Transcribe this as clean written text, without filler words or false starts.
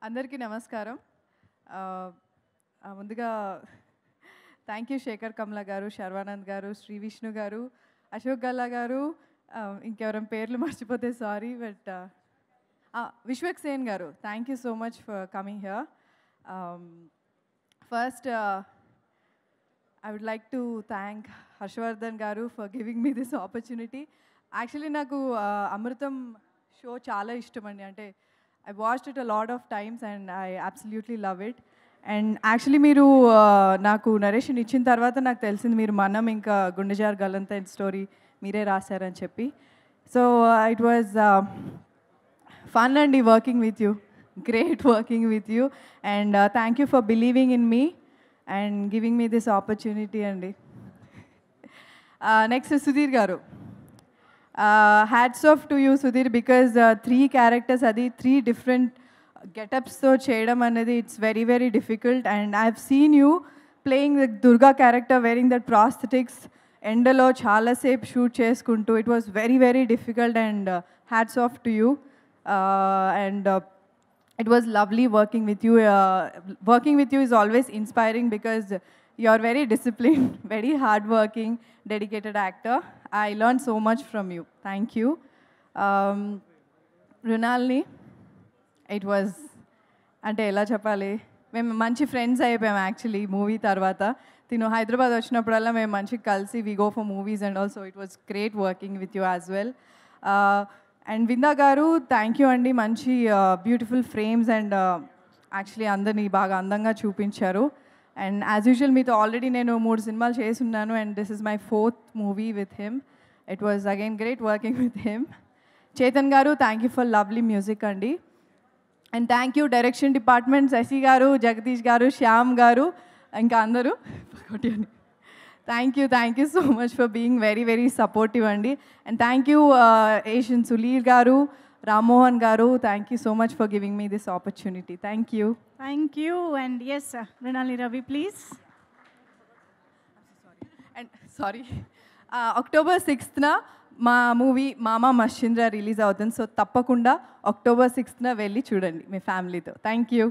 అందరికీ నమస్కారం. ముందుగా థ్యాంక్ యూ శేఖర్ కమల గారు, శర్వానంద్ గారు, శ్రీ విష్ణు గారు, అశోక్ గల్లా గారు, ఇంకెవరైనా పేర్లు మర్చిపోతే సారీ, బట్ విశ్వక్ సేన్ గారు, thank you so much for coming here. First I would like to thank Harshvardhan garu for giving me this opportunity. Actually, నాకు అమృతం షో చాలా ఇష్టం అండి. అంటే I watched it a lot of times and I absolutely love it. And actually మీరు నాకు narration ఇచ్చిన తర్వాత నాకు తెలిసింది మీరు మనం ఇంకా గుండెజార్ గల్లంతైన స్టోరీ మీరే రాశారని చెప్పి. సో ఇట్ వాజ్ ఫన్ అండి working with you, great working with you, and thank you for believing in me and giving me this opportunity andi. Next is Sudhir garu. Hats off to you Sudhir, because 3 characters adi 3 different get-ups tho cheyadam anedi it's very very difficult, and I've seen you playing the Durga character wearing that prosthetics endalo chaala sep shoot cheskuntu. It was very very difficult, and hats off to you, and it was lovely working with you. Working with you is always inspiring because you are very disciplined, very hardworking, dedicated actor. I learned so much from you. Thank you. Runalni, it was, ante ela cheppali, మేము మంచి friends అయిపోయాం actually movie తర్వాత. తిను హైదరాబాద్ వచ్చినప్పుడల్లా మేము మంచిగా కలిసి we go for movies and also it was great working with you as well. And Vinda గారు, థ్యాంక్ యూ అండి, మంచి బ్యూటిఫుల్ ఫ్రేమ్స్ అండ్ యాక్చువల్లీ అందరినీ బాగా అందంగా చూపించారు. అండ్ యాజ్ యూజువల్ మీతో ఆల్రెడీ నేను 3 సినిమాలు చేసి ఉన్నాను, and this is my 4th movie with him. It was again great working with him. Chetan గారు, thank you for lovely music అండి. And thank you direction department, Shashi గారు, జగదీష్ గారు, శ్యామ్ గారు, ఇంకా అందరూ thank you so much for being very very supportive అండి. And thank you Asian సులీర్ గారు, రామ్మోహన్ గారు, thank you so much for giving me this opportunity. Thank you. And yes Mrunali Ravi please. And sorry, October 6th మా movie Maama Mascheendra release అవుతుంది. So తప్పకుండా October 6th వెళ్ళి చూడండి మీ ఫ్యామిలీతో. Thank you.